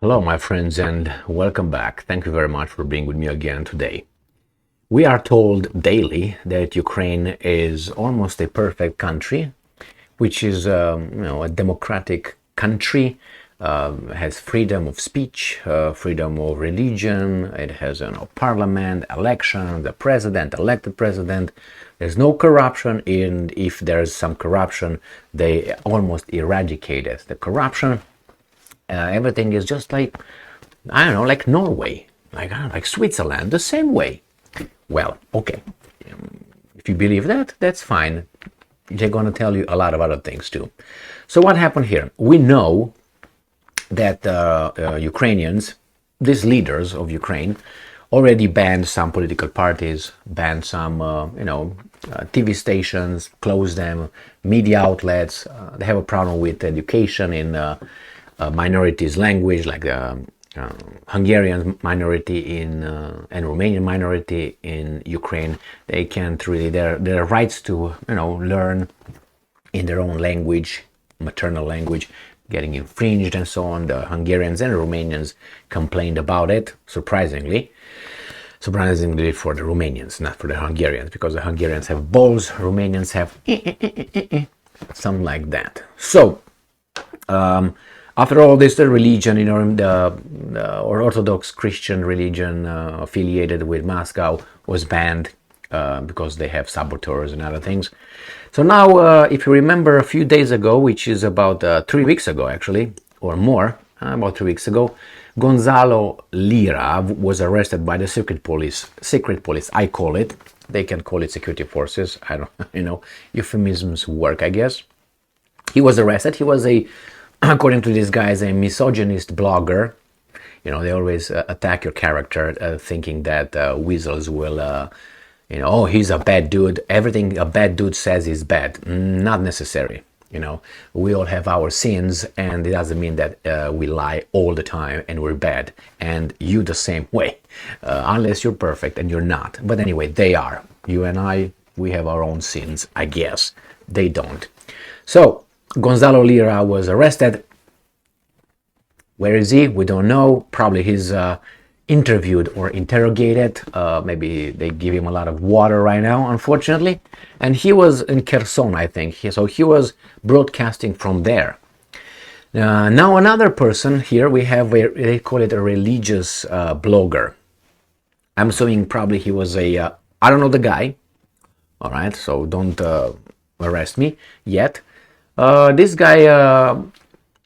Hello, my friends, and welcome back. Thank you very much for being with me again today. We are told daily that Ukraine is almost a perfect country, which is, a democratic country, has freedom of speech, freedom of religion. It has, parliament, election, the president, elected president. There's no corruption, and if there's some corruption, they almost eradicated the corruption. Everything is just like, I don't know, like Norway, like Switzerland, the same way. Well, okay, if you believe that, that's fine. They're going to tell you a lot of other things too. So what happened here? We know that Ukrainians, these leaders of Ukraine, already banned some political parties, banned some, TV stations, closed them, media outlets. They have a problem with education in minorities language, like Hungarian minority and Romanian minority in Ukraine. They can't really, their rights to learn in their own language, maternal language, getting infringed and so on. The Hungarians and Romanians complained about it, surprisingly for the Romanians, not for the Hungarians, because the Hungarians have balls, Romanians have something like that. So after all this, the religion, the Orthodox Christian religion affiliated with Moscow was banned because they have saboteurs and other things. So now, if you remember a few days ago, which is about 3 weeks ago actually, or more, about 3 weeks ago, Gonzalo Lira was arrested by the secret police, I call it. They can call it security forces. I don't, euphemisms work, I guess. He was arrested. He was according to these guys, a misogynist blogger. They always attack your character, thinking that weasels will, oh, he's a bad dude. Everything a bad dude says is bad. Not necessary. We all have our sins, and it doesn't mean that we lie all the time and we're bad. And you the same way, unless you're perfect, and you're not. But anyway, they are. You and I, we have our own sins, I guess. They don't. So Gonzalo Lira was arrested. Where is he? We don't know. Probably he's interviewed or interrogated. Maybe they give him a lot of water right now, unfortunately. And he was in Kherson, I think. So he was broadcasting from there. Now another person here, we have, they call it a religious blogger. I'm assuming probably he was I don't know the guy. All right, so don't arrest me yet. This guy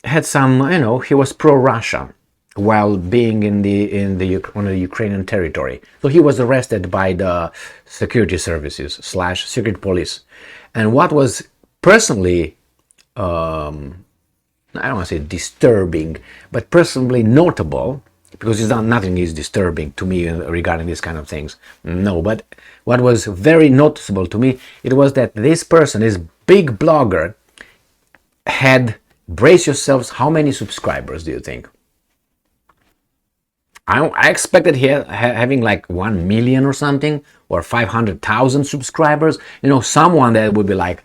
had some, he was pro-Russia while being on the Ukrainian territory. So he was arrested by the security services / secret police. And what was personally, I don't want to say disturbing, but personally notable, because nothing is disturbing to me regarding these kind of things. No, but what was very noticeable to me, it was that this person, this big blogger, had, brace yourselves, how many subscribers do you think? I expected here having like 1 million or something, or 500,000 subscribers. Someone that would be like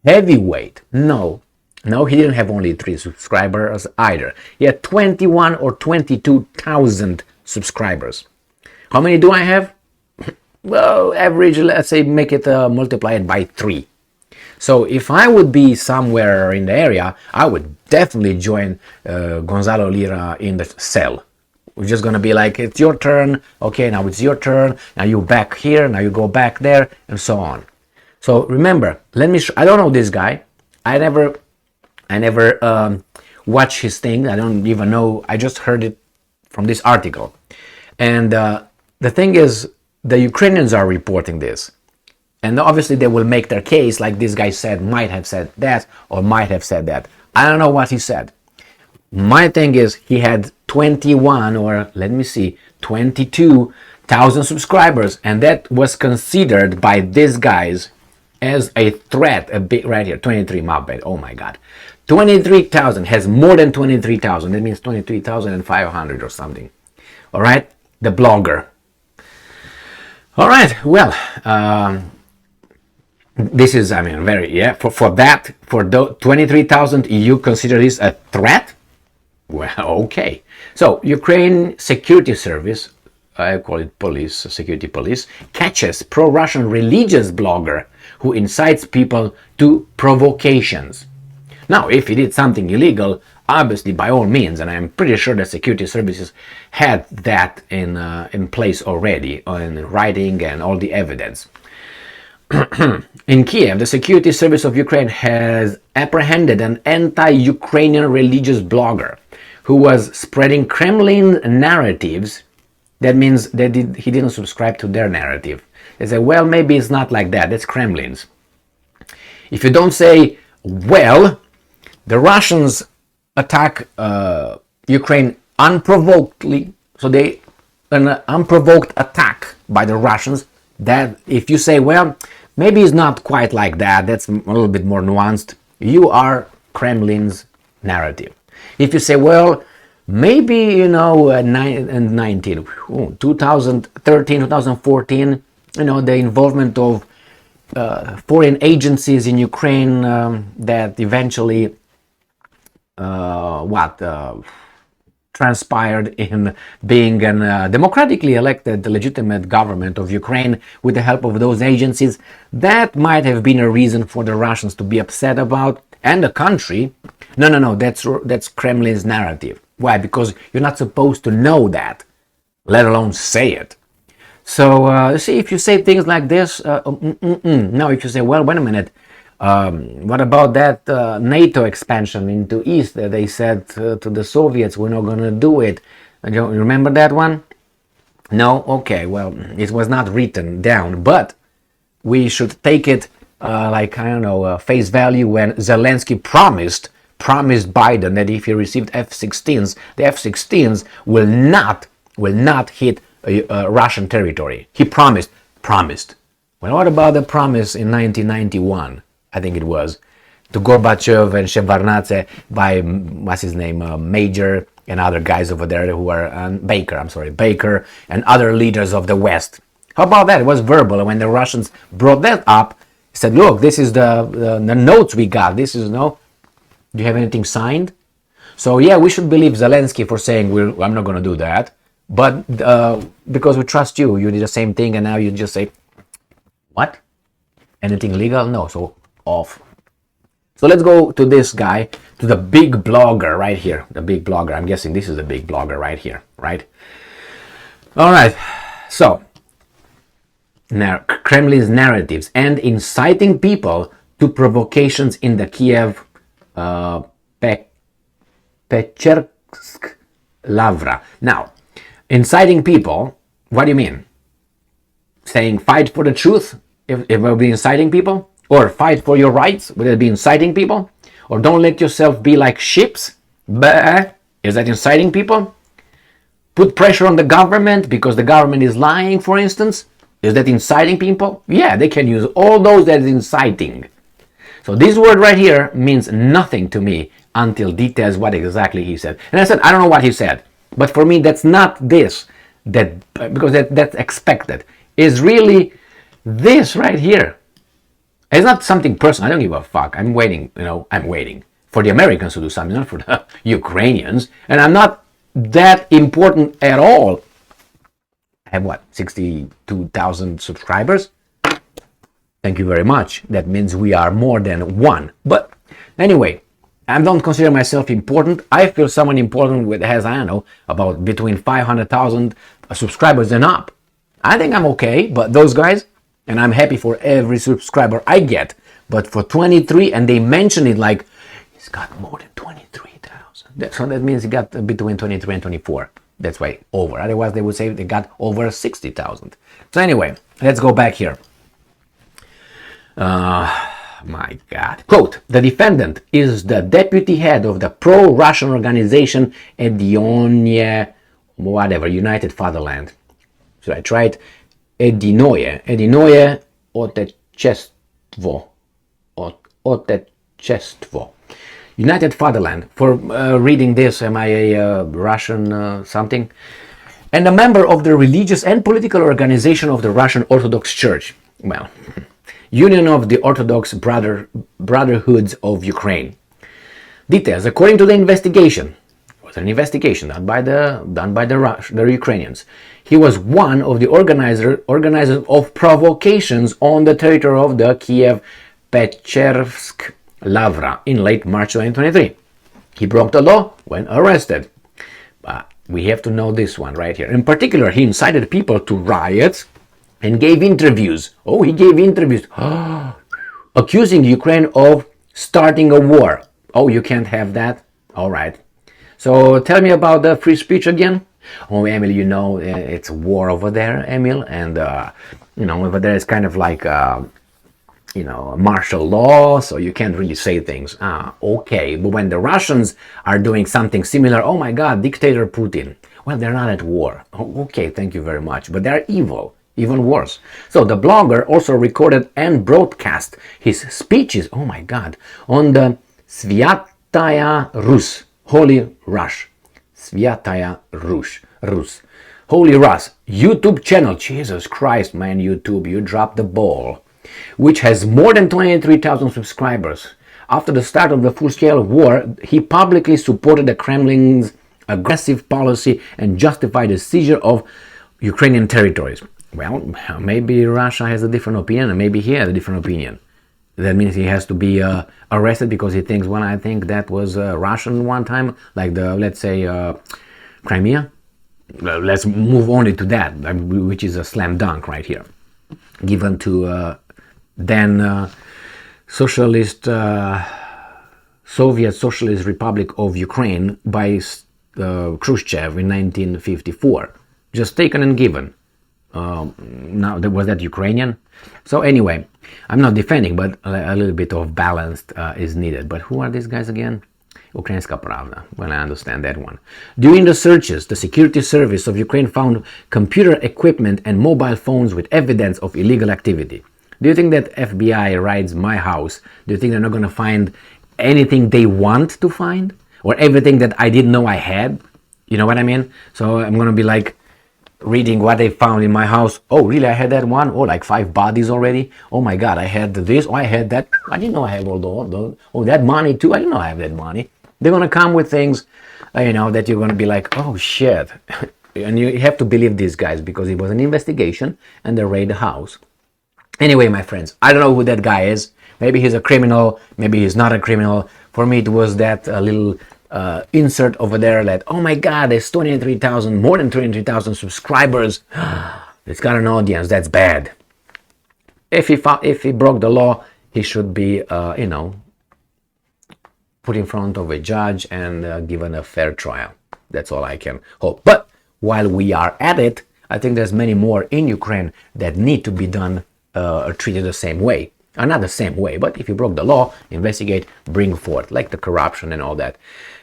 heavyweight. No, he didn't have only 3 subscribers either. He had 21 or 22,000 subscribers. How many do I have? Well, average, let's say, make it multiply it by 3. So if I would be somewhere in the area, I would definitely join Gonzalo Lira in the cell. We're just going to be like, it's your turn. Okay, now it's your turn. Now you back here. Now you go back there, and so on. So remember, I don't know this guy. I never watched his thing. I don't even know. I just heard it from this article. And the thing is, the Ukrainians are reporting this. And obviously they will make their case, like this guy said, might have said that, or might have said that. I don't know what he said. My thing is, he had 21 or, let me see, 22,000 subscribers. And that was considered by these guys as a threat, a bit right here, 23, my bad, oh my God. 23,000, has more than 23,000. That means 23,500 or something. All right, the blogger. All right, well, this is, very, for 23,000, you consider this a threat? Well, okay. So, Ukraine Security Service, I call it police, security police, catches pro-Russian religious blogger who incites people to provocations. Now, if he did something illegal, obviously, by all means, and I'm pretty sure the security services had that in place already, in writing and all the evidence. In Kiev, the security service of Ukraine has apprehended an anti-Ukrainian religious blogger who was spreading Kremlin narratives. That means that he didn't subscribe to their narrative. They say, well, maybe it's not like that. That's Kremlin's. If you don't say, well, the Russians attack Ukraine unprovokedly, so an unprovoked attack by the Russians, that if you say, well, maybe it's not quite like that, that's a little bit more nuanced, you are Kremlin's narrative. If you say, well, maybe, 2013, 2014, the involvement of foreign agencies in Ukraine that eventually transpired in being a democratically elected legitimate government of Ukraine with the help of those agencies, that might have been a reason for the Russians to be upset about, and the country. No, that's Kremlin's narrative. Why? Because you're not supposed to know that, let alone say it. So, see, if you say things like this, now if you say, well, wait a minute, what about that NATO expansion into East that they said to the Soviets, we're not going to do it. You remember that one? No? Okay, well, it was not written down, but we should take it face value when Zelensky promised Biden that if he received F-16s, the F-16s will not hit Russian territory. He promised. Well, what about the promise in 1991? I think it was, to Gorbachev and Shevardnadze by, Major and other guys over there who are, Baker and other leaders of the West. How about that? It was verbal. And when the Russians brought that up, he said, look, this is the notes we got. This is, do you have anything signed? So, yeah, we should believe Zelensky for saying, I'm not going to do that. But because we trust you, you did the same thing, and now you just say, what? Anything legal? No, so off. So let's go to this guy, to the big blogger right here. The big blogger. I'm guessing this is the big blogger right here, right? All right. So, Kremlin's narratives and inciting people to provocations in the Kiev Pechersk Lavra. Now, inciting people, what do you mean? Saying fight for the truth, if we'll be inciting people? Or fight for your rights, will it be inciting people? Or don't let yourself be like ships? Is that inciting people? Put pressure on the government because the government is lying, for instance? Is that inciting people? Yeah, they can use all those that is inciting. So this word right here means nothing to me until details what exactly he said. And I said, I don't know what he said. But for me, that's not this, because that's expected. It's really this right here. It's not something personal. I don't give a fuck. I'm waiting, I'm waiting for the Americans to do something, not for the Ukrainians. And I'm not that important at all. I have 62,000 subscribers? Thank you very much. That means we are more than one. But anyway, I don't consider myself important. I feel someone important has, about between 500,000 subscribers and up. I think I'm okay, but those guys, and I'm happy for every subscriber I get, but for 23, and they mention it like, he's got more than 23,000. So that means he got between 23 and 24. That's why over. Otherwise, they would say they got over 60,000. So anyway, let's go back here. My God. Quote, the defendant is the deputy head of the pro-Russian organization Edinoye, United Fatherland. Should I try it? Edinoye Otechество. United Fatherland. For reading this, am I a Russian something? And a member of the religious and political organization of the Russian Orthodox Church. Well, Union of the Orthodox Brotherhoods of Ukraine. Details. According to the investigation, was an investigation done by the Ukrainians. He was one of the organizers of provocations on the territory of the Kiev-Pechersk Lavra in late March 2023. He broke the law when arrested. But we have to know this one right here. In particular, he incited people to riots and gave interviews. Oh, he gave interviews. Accusing Ukraine of starting a war. Oh, you can't have that? All right. So tell me about the free speech again. Oh, Emil, you know, it's war over there, Emil. And, you know, over there it's kind of like, you know, martial law, so you can't really say things. Okay. But when the Russians are doing something similar, oh my God, dictator Putin. Well, they're not at war. Oh, okay, thank you very much. But they're evil. Even worse. So the blogger also recorded and broadcast his speeches, oh my God, on the Svyataya Rus, Holy Rush. Svyataya Rus. Holy Rus YouTube channel. Jesus Christ, man, YouTube, you dropped the ball. Which has more than 23,000 subscribers. After the start of the full-scale war, he publicly supported the Kremlin's aggressive policy and justified the seizure of Ukrainian territories. Well, maybe Russia has a different opinion, and maybe he has a different opinion. That means he has to be arrested because he thinks, well, I think that was Russian one time, like the, let's say, Crimea. Let's move only to that, which is a slam dunk right here. Given to then Soviet Socialist Republic of Ukraine by Khrushchev in 1954. Just taken and given. Now, was that Ukrainian? So anyway, I'm not defending, but a little bit of balance is needed. But who are these guys again? Ukrainska Pravda. Well, I understand that one. During the searches, the security service of Ukraine found computer equipment and mobile phones with evidence of illegal activity. Do you think that FBI raids my house? Do you think they're not going to find anything they want to find? Or everything that I didn't know I had? You know what I mean? So I'm going to be like, reading what they found in my house. Oh, really? I had that one? Oh, like 5 bodies already? Oh my God, I had this. Oh, I had that. I didn't know I had all those. Oh, that money too. I didn't know I have that money. They're going to come with things, you know, that you're going to be like, oh shit. And you have to believe these guys because it was an investigation and they raided the house. Anyway, my friends, I don't know who that guy is. Maybe he's a criminal. Maybe he's not a criminal. For me, it was that little insert over there that, oh my God, there's 23,000, more than 23,000 subscribers. It's got an audience. That's bad. If he broke the law, he should be, you know, put in front of a judge and given a fair trial. That's all I can hope. But while we are at it, I think there's many more in Ukraine that need to be done or treated the same way. Not the same way, but if you broke the law, investigate, bring forth, like the corruption and all that.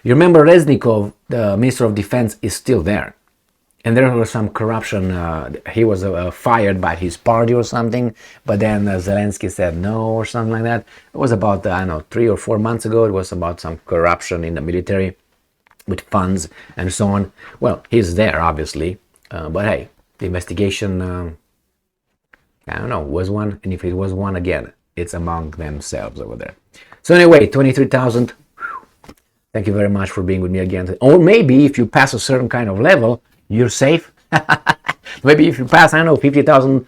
You remember Reznikov, the Minister of Defense, is still there. And there was some corruption. He was fired by his party or something, but then Zelensky said no or something like that. It was about, I don't know, 3 or 4 months ago. It was about some corruption in the military with funds and so on. Well, he's there, obviously. But hey, the investigation, I don't know, was one. And if it was one again, it's among themselves over there. So anyway, 23,000. Thank you very much for being with me again. Or maybe if you pass a certain kind of level, you're safe. Maybe if you pass, I don't know, 50,000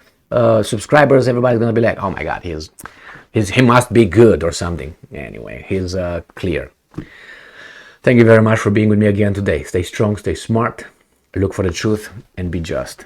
subscribers, everybody's going to be like, oh my God, he must be good or something. Anyway, he's clear. Thank you very much for being with me again today. Stay strong, stay smart, look for the truth, and be just.